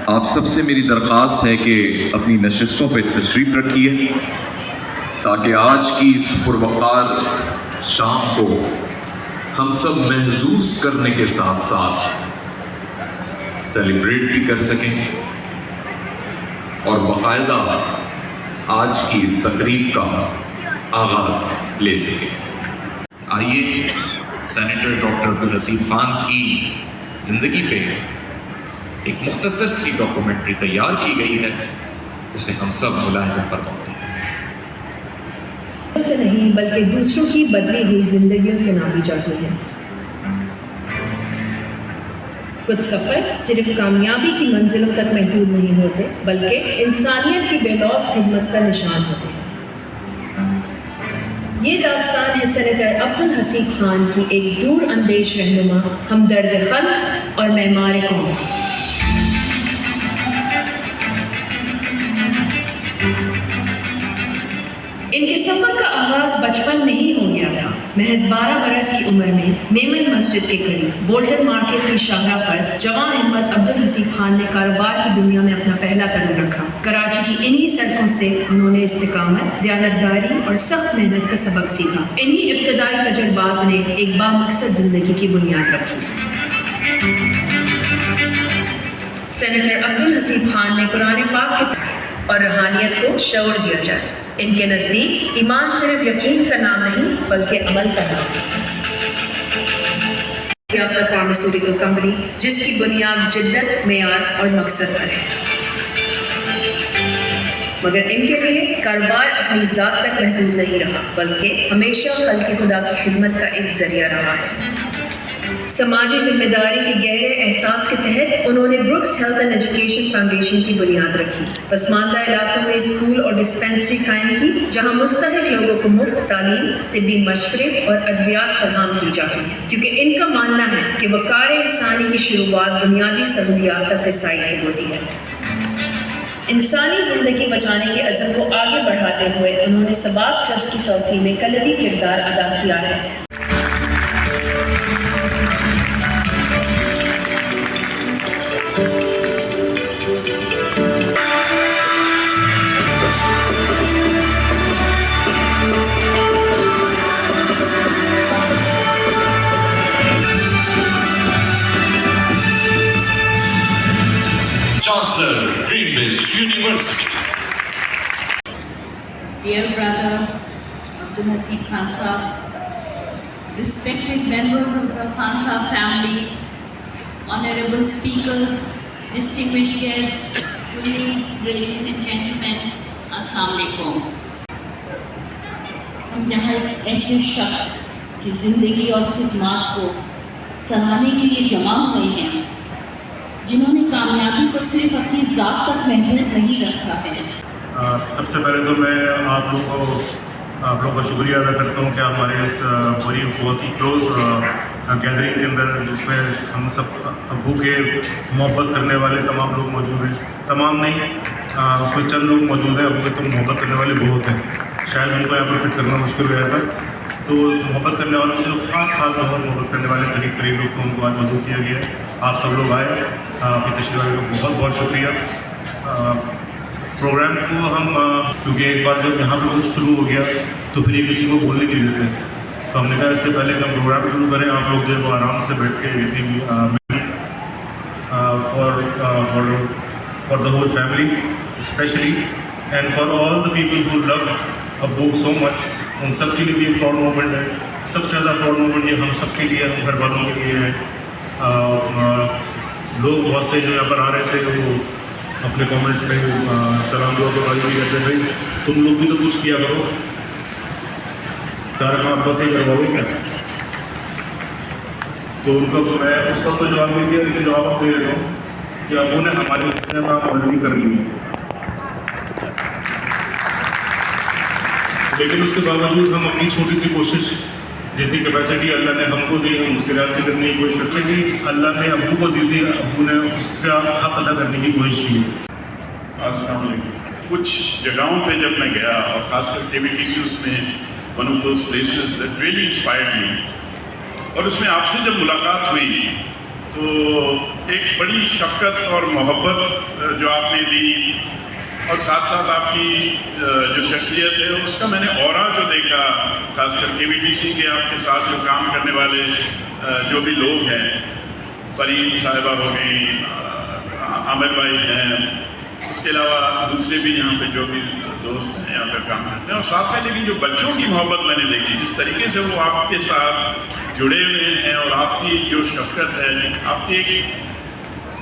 آپ سب سے میری درخواست ہے کہ اپنی نشستوں پہ تشریف رکھیے تاکہ آج کی اس پروقار شام کو ہم سب محظوظ کرنے کے ساتھ ساتھ سیلیبریٹ بھی کر سکیں اور باقاعدہ آج کی اس تقریب کا آغاز لے سکیں۔ آئیے سینیٹر ڈاکٹر عبدالحسیب خان کی زندگی پہ ایک مختصر سی ڈاکومنٹری تیار کی گئی ہے، اسے ہم سب ملاحظہ فرماتے ہیں۔ سے نہیں بلکہ دوسروں کی بدلی ہوئی زندگیوں سے ناپی جاتی ہے۔ کچھ سفر صرف کامیابی کی منزلوں تک محدود نہیں ہوتے بلکہ انسانیت کی بے لوث خدمت کا نشان ہوتے ہیں۔ یہ داستان ہے سینیٹر عبدالحسیب خان کی ایک دور اندیش رہنما، ہمدرد خلق اور معمار قوم۔ ان کے سفر کا آغاز بچپن میں ہی ہو گیا تھا۔ محض 12 برس کی عمر میں میمن مسجد کے قریب بولٹن مارکیٹ کی شاہراہ پر جوان ہمت عبدالحسیب خان نے کاروبار کی دنیا میں اپنا پہلا قدم رکھا۔ کراچی کی انہی سڑکوں سے انہوں نے استقامت، دیانتداری اور سخت محنت کا سبق سیکھا۔ انہی ابتدائی تجربات نے ایک بامقصد زندگی کی بنیاد رکھی۔ سینیٹر عبدالحسیب خان نے قرآن پاک اور روحانیت کو شعور دیا جائے۔ ان کے نزدیک ایمان صرف یقین کا نام نہیں بلکہ عمل کا نام ہے۔ یافتہ فارماسیوٹیکل کمپنی جس کی بنیاد جدت، معیار اور مقصد پر ہے، مگر ان کے لیے کاروبار اپنی ذات تک محدود نہیں رہا بلکہ ہمیشہ خلق خدا کی خدمت کا ایک ذریعہ رہا ہے۔ سماجی ذمہ داری کے گہرے احساس کے تحت انہوں نے Brookes health and education foundation کی بنیاد رکھی۔ پسماندہ علاقوں میں اسکول اور ڈسپینسری قائم کی جہاں مستحق لوگوں کو مفت تعلیم، طبی مشورے اور ادویات فراہم کی جاتی ہیں، کیونکہ ان کا ماننا ہے کہ وقار انسانی کی شروعات بنیادی سہولیات تک رسائی سے ہوتی ہے۔ انسانی زندگی بچانے کے عزم کو آگے بڑھاتے ہوئے انہوں نے ثبات ٹرسٹ کی توسیع میں کلیدی کردار ادا کیا ہے۔ Dear brother Abdulhasib Khan Sahab, respected members of the Khan Sahab family, honorable speakers, distinguished guests, colleagues, ladies and gentlemen, Assalamu alaikum. ہم یہاں ایک ایسے شخص کی زندگی اور خدمات کو سراہنے کے لیے جمع ہوئے ہیں جنہوں نے کامیابی کو صرف اپنی ذات تک محدود نہیں رکھا ہے۔ سب سے پہلے تو میں آپ لوگوں کا شکریہ ادا کرتا ہوں کہ ہمارے اس بڑی بہت ہی کلوز گیدرنگ کے اندر جس میں ہم سب ابو کے محبت کرنے والے تمام لوگ موجود ہیں، تمام نہیں اس میں چند لوگ موجود ہیں ابو کے تو محبت کرنے والے بہت ہیں، شاید ان کو یہاں پر فٹ کرنا مشکل ہو جاتا ہے، تو محبت کرنے والوں سے جو خاص محبت کرنے والے قریب لوگ کو ان کو آج موجود کیا گیا ہے۔ آپ سب لوگ آئے، آپ کی تشریف آنے کا بہت بہت شکریہ۔ پروگرام کو ہم کیونکہ ایک بار جب یہاں پہ شروع ہو گیا تو پھر یہ کسی کو بولنے نہیں دیتے، تو ہم نے کہا اس سے پہلے کہ ہم پروگرام شروع کریں آپ لوگ جو ہے وہ آرام سے بیٹھ کے for the whole family specially and for all the people who love a book so much, ان سب کے لیے بھی ایک پراؤڈ مومنٹ ہے۔ سب سے زیادہ پراؤڈ مومنٹ یہ ہم سب کے لیے، ہم گھر والوں کے لیے ہے۔ لوگ بہت سے جو یہاں پر آ رہے تھے وہ اپنے کامنٹس میں سلام دعا کے بارے میں کہتے ہیں بھائی تم لوگ بھی تو کچھ کیا کرو، سارا کام بس ہی کرواؤ کیا؟ تو ان کو میں اس وقت تو جواب نہیں دیا، لیکن جواب آپ دے دیتا ہوں کہ ابو نے ہمارے کام آلریڈی کر لی، لیکن اس کے باوجود ہم اپنی چھوٹی سی کوشش جتنی کیپیسٹی اللہ نے ہم کو دی ہم اس کے لحاظ سے کرنے کی کوشش کرتے کہ اللہ نے ابو کو دی تھی، ابو نے اس سے حق ادا کرنے کی کوشش کی۔ السلام علیکم۔ कुछ जगहों पे जब मैं गया और ख़ासकर KVTC उसमें one of those places that really inspired me, और उसमें आपसे जब मुलाकात हुई तो एक बड़ी शफ़क़त और मोहब्बत जो आपने दी, और साथ साथ आपकी जो शख्सियत है उसका मैंने औरा जो देखा, ख़ासकर KVTC के आपके साथ जो काम करने वाले जो भी लोग हैं, फरीन साहिबा हो गई, आमिर भाई हैं, उसके अलावा दूसरे भी यहाँ पे जो भी दोस्त हैं यहाँ पे काम करते हैं, और साथ में लेकिन जो बच्चों की मोहब्बत मैंने देखी, जिस तरीके से वो आपके साथ जुड़े हुए हैं, और आपकी जो शफ़क़त है, आपकी एक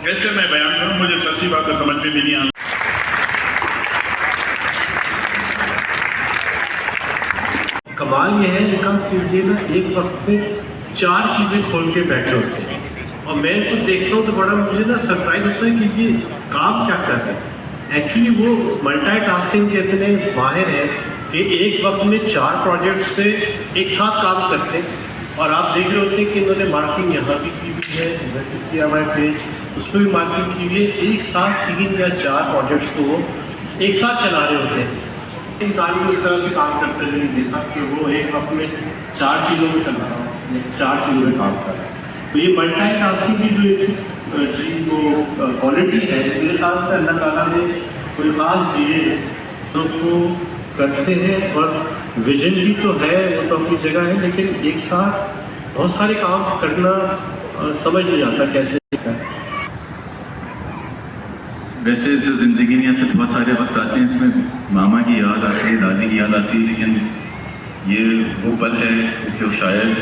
कैसे मैं बयान करूँ, मुझे सच्ची बात समझ में भी नहीं आता। कमाल ये है इनका कि ये ना एक वक्त में 4 चीज़ें खोल के बैठे होते हैं, और मैं इनको देखता हूँ तो बड़ा मुझे ना सरप्राइज होता है कि ये काम क्या कर रहे हैं। एक्चुअली वो मल्टीटास्किंग के इतने माहिर हैं कि एक वक्त में 4 प्रोजेक्ट्स पे एक साथ काम करते हैं। और आप देख रहे होते हैं कि इन्होंने मार्किंग यहाँ भी की हुई है, इधर भी किया हुआ है पेज, उस पर भी मार्किंग की हुई है। एक साथ 3 या 4 प्रोजेक्ट्स को वो एक साथ चला रहे होते हैं। इंसान को उस तरह से काम करते हुए नहीं देखा कि वो एक वक्त में 4 चीज़ों में चल रहा है, 4 चीज़ों में काम कर रहा है। तो ये मल्टीटास्किंग की जो क्वालिटी है, मेरे ख्याल से अल्लाह ताला ने कोई ख़ास दिए तो वो करते हैं, और विजन भी तो है, वो तो अपनी जगह है, लेकिन एक साथ बहुत सारे काम करना समझ नहीं आता कैसे। वैसे तो ज़िंदगी में ऐसे बहुत सारे वक्त आते हैं इसमें मामा की याद आती है, दादी की याद आती है, लेकिन ये वो पल है जो शायद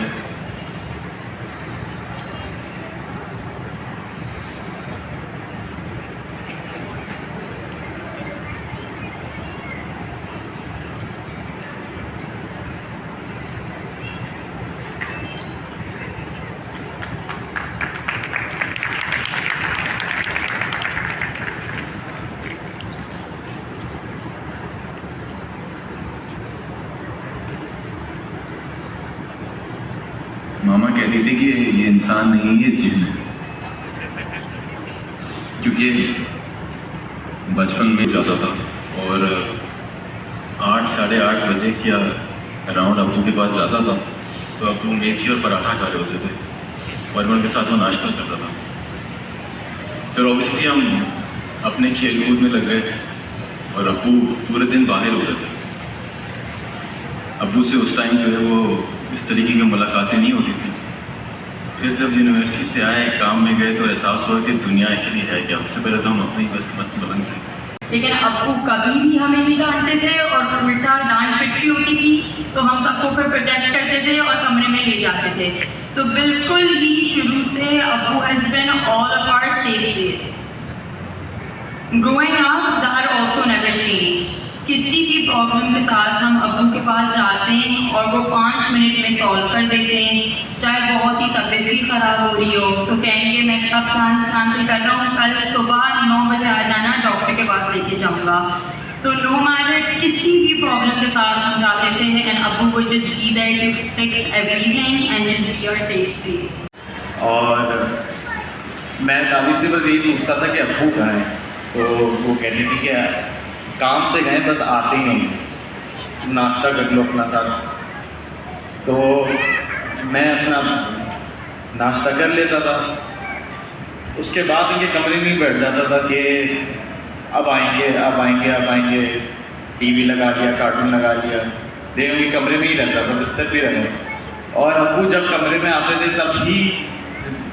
मामा कहती थी कि ये इंसान नहीं, ये जिन है। क्योंकि बचपन में जाता था और 8 साढ़े 8 बजे क्या अराउंड अब्बू के पास जाता था, तो अब्बू मेथी और पराठा खा रहे होते थे और मैं उनके साथ वो नाश्ता करता था। फिर ऑब्वियसली हम अपने खेल कूद में लग गए और अब्बू पूरे दिन बाहर होते थे। अब्बू से उस टाइम जो है वो इस तरीके की मुलाकातें नहीं होती थी। फिर जब यूनिवर्सिटी से आए, काम में गए, तो एहसास हुआ कि दुनिया एक्चुअली है क्या। उससे पहले तो हम अपनी बस मस्त मलंग थे। लेकिन अब्बू कभी भी हमें नहीं डांटते थे, और उल्टा डांट पिटरी होती थी तो हम सबको फिर प्रोटेक्ट करते थे और कमरे में ले जाते थे। तो बिल्कुल ही शुरू से अब्बू has been all of our safe place. Growing up that also never changed. किसी भी प्रॉब्लम के साथ हम अब्बू के पास जाते हैं और वो 5 मिनट में सॉल्व कर देते हैं। चाहे बहुत ही तबीयत भी ख़राब हो रही हो तो कहेंगे मैं सब प्लान्स कैंसिल कर रहा हूँ, कल सुबह 9 बजे आ जाना, डॉक्टर के पास लेके जाऊँगा। तो नो मैटर किसी भी प्रॉब्लम के साथ हम जाते थे, एंड अब्बू would just be there to fix everything and just be our safe space. और मैं दादी से बस यही पूछता था कि अब्बू कहाँ हैं, तो वो कहती थी कि काम से गए, बस आते ही नहीं, नाश्ता कर लो अपना साथ। तो मैं अपना नाश्ता कर लेता था, उसके बाद इनके कमरे में ही बैठ जाता था कि अब आएंगे अब आएंगे अब आएंगे। टीवी लगा दिया, कार्टून लगा दिया, देख उनके कमरे में ही रहता था, बिस्तर भी रहे। और अब्बू जब कमरे में आते थे तब ही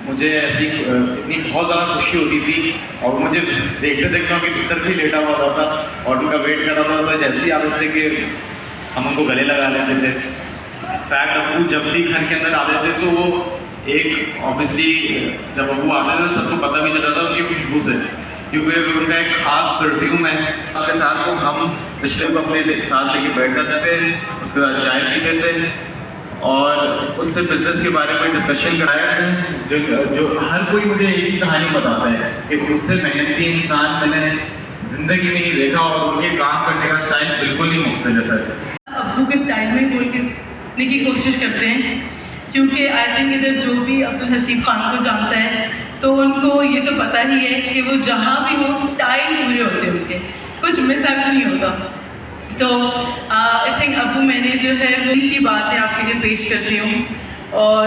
मुझे ऐसी इतनी बहुत ज़्यादा खुशी होती थी, और मुझे देखते देखते उनके बिस्तर भी लेटा हुआ होता था और उनका वेट कर रहा था। तो जैसे ही आते थे कि हम उनको गले लगा लेते थे। फैक्ट अब्बू जब भी घर के अंदर आते थे तो वो एक ऑब्वियसली जब अब्बू आते थे तो सबको पता भी चलता था उनकी खुशबू से, क्योंकि उनका एक ख़ास परफ्यूम है। उसके साथ वो हम पिछले को अपने साथ लेके बैठ जाते थे, उसके बाद चाय पीते थे और उससे बिज़नेस के बारे में डिस्कशन कराया है। जो हर कोई मुझे एक ही कहानी बताता है कि उससे मेहनती इंसान मैंने ज़िंदगी में नहीं देखा, और उनके काम करने का स्टाइल बिल्कुल ही मुख्तलिफ है। अब्बू के स्टाइल में बोलने की कोशिश करते हैं, क्योंकि आई थिंक इधर जो भी अब्दुल हसीब खान को जानता है तो उनको ये तो पता ही है कि वो जहाँ भी हो स्टाइल पूरे होते हैं उनके। कुछ मिस आउट नहीं होता। तो आई थिंक अबू मैंने जो है वो की बातें आपके लिए पेश करती हूँ और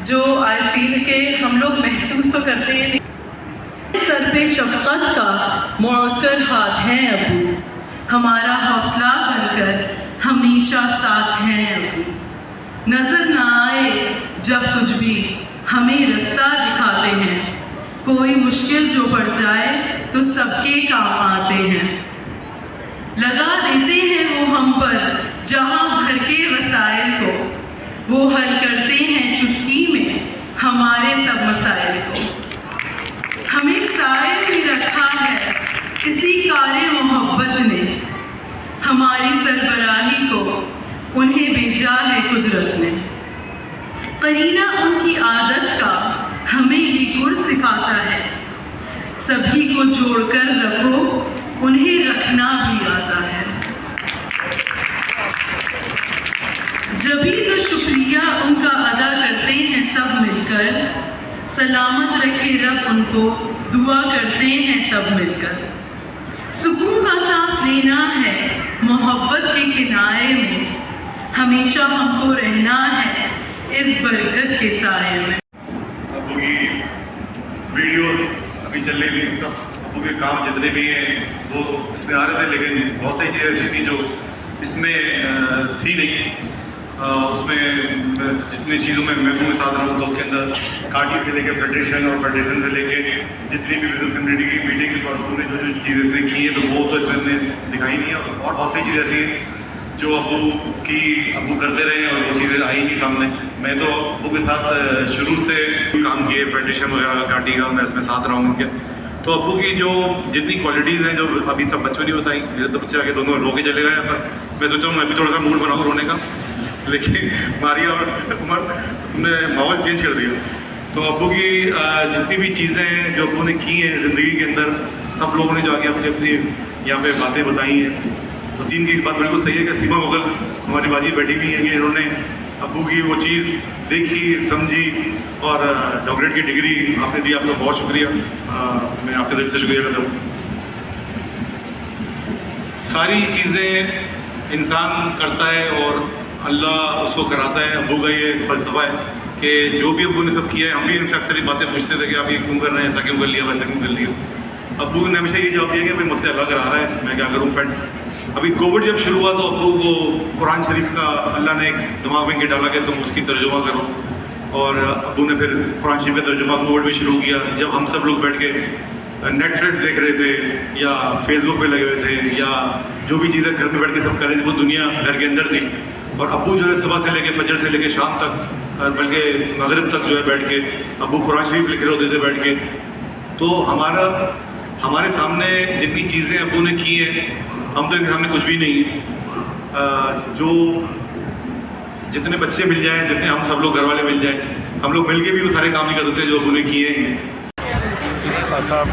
जो आई फील के हम लोग महसूस तो करते हैं, सर पे शफकत का मुअत्तर हाथ हैं अबू, हमारा हौसला बनकर हमेशा साथ हैं अबू, नजर ना आए जब कुछ भी हमें रास्ता दिखाते हैं, कोई मुश्किल जो पड़ जाए तो सबके काम आते हैं, लगा देते हैं वो हम पर जहां भर के वसाइल को, वो हल करते हैं चुटकी में हमारे सब मसाइल को, हमें साए में रखा है इसी कारे मोहब्बत ने, हमारी सरबराही को उन्हें भेजा है कुदरत ने, करीना उनकी आदत का हमें ये गुर सिखाता है, सभी को जोड़कर रखो उन्हें रखना भी आता है, जभी तो शुक्रिया उनका अदा करते हैं सब मिलकर, सलामत रखे रब उनको दुआ करते हैं सब मिलकर, सुकून का सांस लेना है मोहब्बत के किनारे में, हमेशा हमको रहना है इस बरकत के साए में। अबू की वीडियोस अभी चल रही थी, सब अबू के काम जितने भी हैं वो इसमें आ रहे थे, लेकिन बहुत सारी चीज़ें ऐसी थी जो इसमें थी नहीं। उसमें जितनी चीज़ों में मैं के साथ रहा हूँ तो उसके अंदर काटी से लेकर फेडरेशन और फेडरेशन से लेकर जितनी भी बिजनेस कम्युनिटी की मीटिंग्स और पूरे जो जो चीज़ें इसमें की हैं तो वो तो इसमें हमने दिखाई नहीं है, और बहुत सी चीज़ें ऐसी हैं जो अबू करते रहे और वो चीज़ें आई नहीं सामने। मैं तो अबू के साथ शुरू से काम किए, फेडरेशन वगैरह काटी का मैं इसमें साथ रहा हूँ उनके, तो अबू की जो जितनी क्वालिटीज़ हैं जो अभी सब बच्चों ने बताई, मेरे तो बच्चे आके दोनों रो के चले गए यहाँ पर। मैं सोचता हूँ मैं भी थोड़ा सा मूड बनाऊँ रोने का, लेकिन मारिया और उमर तुमने माहौल चेंज कर दिया। तो अबू की जितनी भी चीज़ें जो अबू ने की हैं ज़िंदगी के अंदर, सब लोगों ने जो आगे अपनी अपनी यहाँ पे बातें बताई हैं। वसीम की बात बिल्कुल सही है कि सीमा मुगल हमारी बाजी बैठी हुई है कि इन्होंने अबू की वो चीज़ देखी, समझी और डॉक्टरेट की डिग्री आपने दी, आपका बहुत शुक्रिया, मैं आपके दिल से शुक्रिया करता हूँ। सारी चीज़ें इंसान करता है और अल्लाह उसको कराता है। अबू का ये फ़लसफ़ा है कि जो भी अबू ने सब किया है, हम भी इनसे अक्सर ये बातें पूछते थे कि आप ये क्यों कर रहे हैं, ऐसा क्यों कर लिया, वैसा क्यों कर लिया। अबू ने हमेशा ये जवाब दिया कि भाई मुझसे अल्लाह करा रहा है, मैं क्या करूँ फ्रेंड। अभी कोविड जब शुरू हुआ तो अबू को कुरान शरीफ का अल्लाह ने एक दिमाग में डाला कि तुम उसकी तर्जुमा करो, और अबू ने फिर कुरान शरीफ का तर्जुमा कोविड में शुरू किया। जब हम सब लोग बैठ के नेटफ्लिक्स देख रहे थे या फेसबुक पे लगे हुए थे या जो भी चीज़ें घर पे बैठ के सब कर रहे थे, वो दुनिया घर के अंदर थी, और अबू जो है सुबह से लेके फजर से लेके शाम तक, बल्कि मगरिब तक जो है बैठ के अबू कुरान शरीफ लिख रहे होते थे बैठ के। तो हमारे सामने जितनी चीज़ें अबू ने की हैं, हम तो इनके सामने कुछ भी नहीं है। जो जितने बच्चे मिल जाएं, जितने हम सब लोग घर वाले मिल जाएं, हम लोग मिल के भी वो सारे काम नहीं कर सकते जो उन्होंने किए हैं। साहब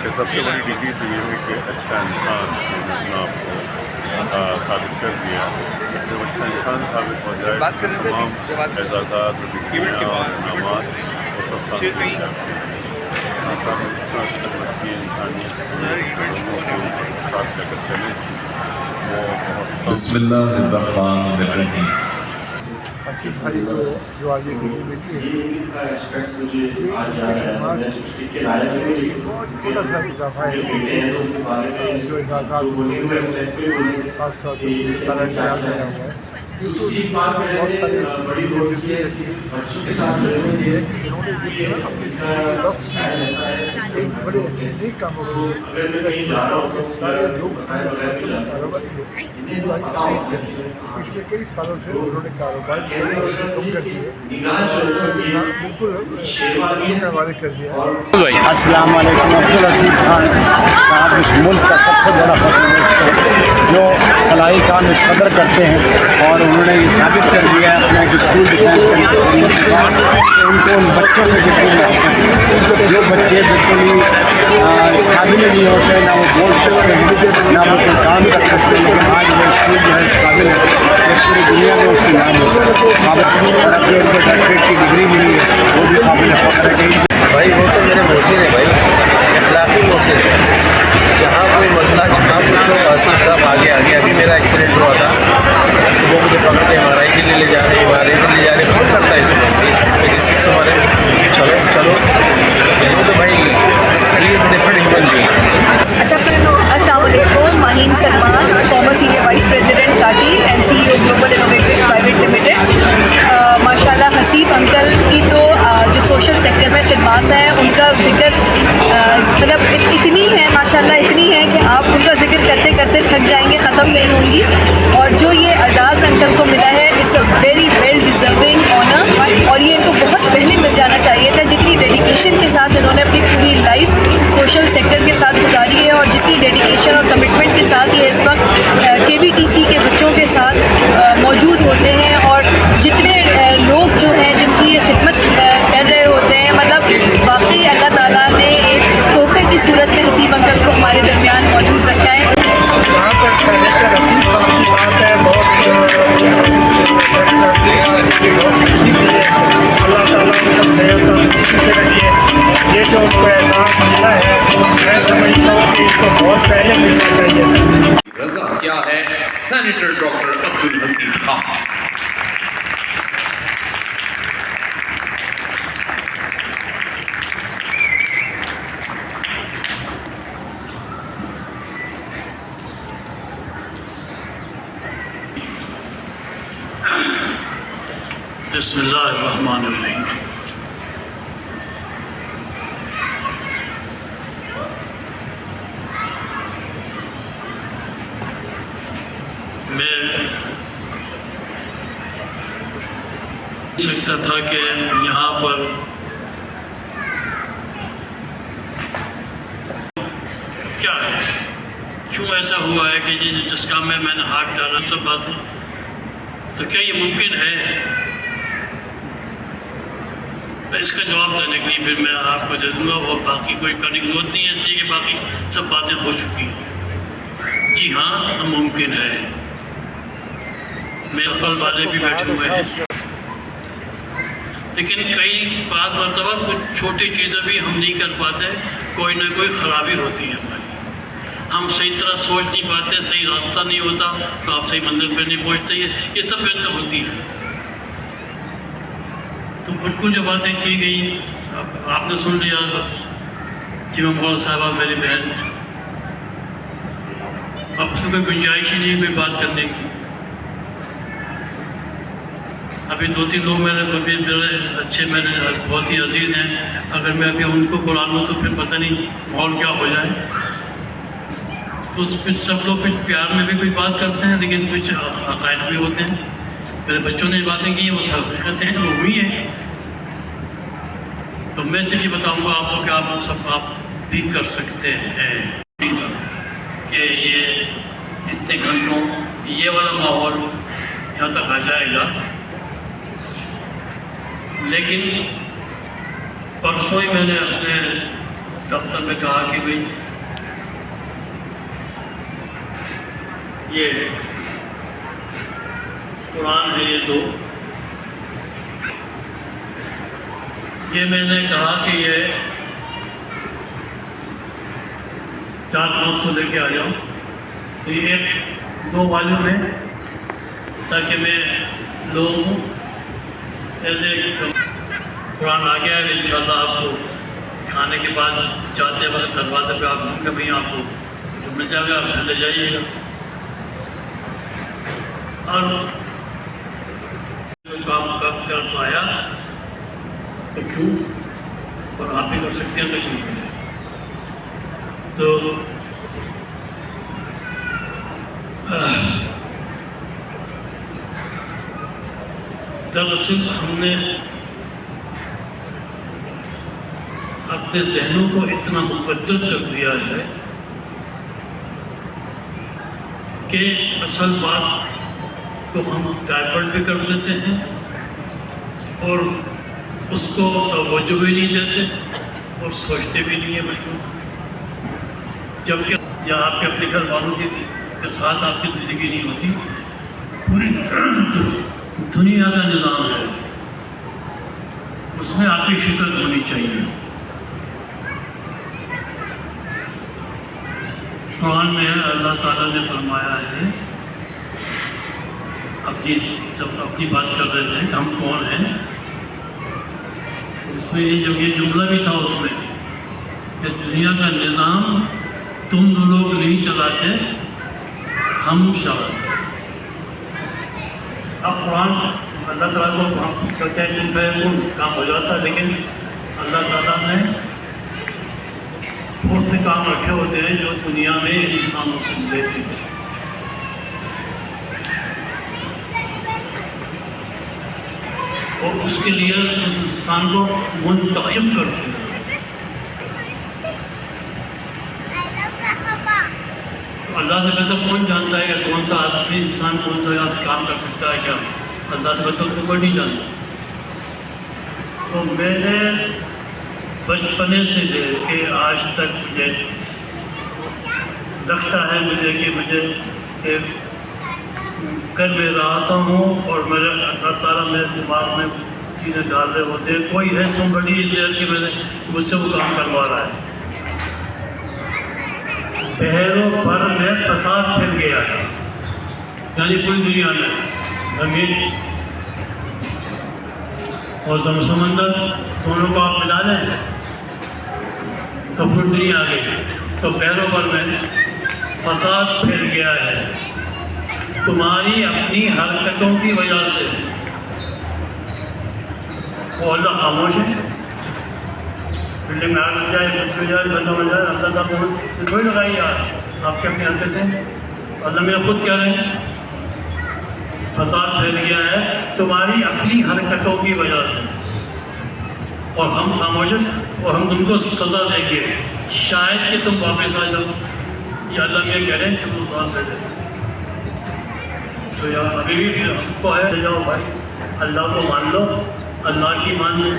कि सबसे बड़ी डिग्री तो ये है कि अच्छा इंसान अपना आपको साबित कर दिया। जब अच्छा इंसान साबित हो जाए तमाम एजाज़ात और इनामात वो सब बिस्मिल्लाहिर्रहमानिर्रहीम। हसीब भाई को जो आज ये डिग्री मिली है, बहुत छोटा सा इजाफा है जो इजाज़ात खास तौर पर तरह किया गया हुआ है। बहुत सारे बच्चों के साथ इन्होंने जिस तरह अपने एक बड़े अच्छे नेक कामों को सारे लोग कारोबारी लोग पिछले कई सालों से उन्होंने कारोबार कम कर दिए, बिल्कुल बच्चों का वाले कर दिया। अस्सलाम वालेकुम। अब्दुल हसीब खान साहब इस मुल्क का सबसे बड़ा फ़ख्र, जो फलाही काम इस कदर करते हैं, और उन्होंने ये साबित कर दिया है अपने स्कूल डिफेंस करने के बाद कि उनको उन बच्चों से जितनी मोहब्बत है। जो बच्चे बिल्कुल ही इस काबिल नहीं होते, ना वो बोल सकते हैं, ना वो कोई काम कर सकते हैं, लेकिन आज वो स्कूल जो है इस काबिल है कि पूरी दुनिया में उसकी नाम है। और अब जो उनको डॉक्टरेट की डिग्री मिली है वो भी काबिल फ़ख्र है। भाई वो तो मेरे मोहसिन है भाई, अखलाकी लोगों से जहाँ कोई मसला जहाँ कुछ हो आसिफ साहब आगे अभी मेरा एक्सीडेंट हुआ था तो वो मुझे पकड़ के MRI के लिए ले जा रहे कौन करता है इसमें मेरी 6 उम्र है चलो वो तो भाई he is different human being. अच्छा, अस्सलाम वालेकुम। Maheen Salman, former senior vice president KATI and CEO global innovators private limited. माशाल्लाह हसीब अंकल की तो जो सोशल सेक्टर में खिदमत है उनका जिक्र मतलब इतनी है माशाल्लाह, इतनी है कि आप उनका जिक्र करते करते थक जाएंगे, ख़त्म नहीं होंगी। और जो ये एजाज़ अंकल को मिला है it's a very well deserving honour, और ये इनको बहुत पहले मिल जाना चाहिए था। जितनी डेडिकेशन के साथ इन्होंने अपनी पूरी लाइफ सोशल सेक्टर के साथ गुजारी है और जितनी डेडिकेशन और कमिटमेंट के साथ ये इस वक्त KVTC के बच्चों के साथ मौजूद होते हैं, और जितने लोग जो हैं जिनकी ये खिदमत कर रहे होते हैं, मतलब वाकई अल्लाह ताला ने एक तोहफे की सूरत में हसीब अंकल को हमारे दरमियान मौजूद रखा है। जहाँ तक सेनेटर हसीब साहब की बात है, बहुत सेनेटर हसीब साहब की बहुत खुशी हुई है। अल्लाह ताला उनका सेहत और से रखिए। ये जो उनको एहसास मिला है मैं समझता हूँ कि इसको बहुत पहले मिलना चाहिए था। रजा क्या है सेनेटर डॉक्टर अब्दुल हसीब खान। बिस्मिल्लाहिर्रहमानिर्रहीम। मैं सकता था कि यहाँ पर क्या है, क्यों ऐसा हुआ है कि जिस काम में मैंने हाथ डाला सब बातें, तो क्या ये मुमकिन है? इसका जवाब देने के लिए फिर मैं आपको दे दूँगा, और बाकी कोई करने की जरूरत नहीं है, इसलिए कि बाकी सब बातें हो चुकी हैं। जी हाँ, मुमकिन है। मेरे अकल वाले भी बैठे हुए हैं, लेकिन कई बात मरतबा कुछ छोटी चीज़ें भी हम नहीं कर पाते, कोई ना कोई ख़राबी होती है हमारी, हम सही तरह सोच नहीं पाते, सही रास्ता नहीं होता तो आप सही मंजिल पर नहीं पहुँचते, ये सब बेहतर होती है। तो बिल्कुल जो बातें की गई आपने सुन लिया। सीमा मौला साहबा मेरी बहन, अब उसमें कोई गुंजाइश ही नहीं है कोई बात करने की। अभी 2-3 लोग मेरे अच्छे मेरे बहुत ही अजीज़ हैं, अगर मैं अभी उनको बुला लूँ तो फिर पता नहीं माहौल क्या हो जाए। कुछ सब लोग कुछ प्यार में भी कुछ बात करते हैं, लेकिन कुछ अकायद भी होते हैं। मेरे बच्चों ने बातें की हैं, वो सब कहते हैं वो हुई है। तो मैं सिर्फ ये बताऊँगा आपको कि आप सब आप भी कर सकते हैं कि ये इतने घंटों ये वाला माहौल यहाँ तक आ जाएगा। लेकिन परसों ही मैंने अपने दफ्तर में कहा कि भाई ये कुरान है, ये मैंने कहा कि ये 400-500 लेके आ जाऊँ, तो ये 1-2 वॉल्यूम है, ताकि मैं लोगों को ऐसे कुरान आ गया है। इंशाल्लाह आपको खाने के बाद जाते वक्त दरवाजे पे आप होंगे, भाई आपको जो मिल जाएगा आप घर ले जाइएगा। और काम कर पाया तो क्यों, और आप भी कर सकते हैं तो क्यों करें। तो दरअसल हमने अपने जहनों को इतना मुकद्दर कर दिया है कि असल बात को हम डाइवर्ट भी कर देते हैं और उसको तवज्जो भी नहीं देते और सोचते भी नहीं है बच्चों। जबकि या आपके अपने घर वालों के साथ आपकी ज़िंदगी नहीं होती, पूरी दुनिया का निज़ाम है, उसमें आपकी शिरकत होनी चाहिए। قرآن میں اللہ تعالیٰ نے فرمایا ہے، جب اپنی بات کر رہے تھے کہ ہم کون ہیں، اس میں یہ جملہ بھی تھا اس میں کہ دنیا کا نظام تم لوگ نہیں چلاتے، ہم چلاتے ہیں۔ اب قرآن اللہ تعالیٰ کو ہم کہتے ہیں جن فیکون کام ہو جاتا ہے، لیکن اللہ تعالیٰ نے بہت سے کام رکھے ہوتے ہیں جو دنیا میں انسانوں سے لیتے ہیں۔ اور اس کے لیے اس انسان کو منتخب کرتے ہیں۔ اللہ سے بہتر کون جانتا ہے کہ کون سا آدمی انسان کون سا کام کر سکتا ہے؟ کیا اللہ سے بہتر تو کوئی نہیں جانتا۔ تو میں نے بچپنے سے لے کے آج تک مجھے لگتا ہے کہ مجھے کر میں رہتا ہوں، اور میرے اللہ تعالیٰ میرے دماغ میں چیزیں ڈال رہے ہوتے ہیں، کوئی ہے somebody is there کہ مجھ سے وہ کام کروا رہا ہے۔ بحروں بھر میں فساد پھیل گیا ہے، یعنی پوری دنیا میں زمین اور سمندر دونوں کو آپ ملا لیں تو پوری دنیا آ گئی۔ تو بحروں بھر میں فساد پھیل گیا ہے تمہاری اپنی حرکتوں کی وجہ سے۔ وہ اللہ خاموش ہے، بلڈنگ میں آگ لگ جائے، کچھ ہو جائے، بندہ ہو جائے، اللہ تعالیٰ کوئی لگائی یار آپ کے اپنی حرکتیں۔ اللہ میرے خود کہہ رہے ہیں فساد پھیل گیا ہے تمہاری اپنی حرکتوں کی وجہ سے، اور ہم خاموش ہیں، اور ہم تم کو سزا دیں گے شاید کہ تم واپس آ جاؤ۔ یہ اللہ میرے کہہ رہے ہیں کہ وہ سوال کر دیں تو یار ابھی بھی ہم کو ہے، جاؤ بھائی اللہ کو مان لو، اللہ کی مان لو۔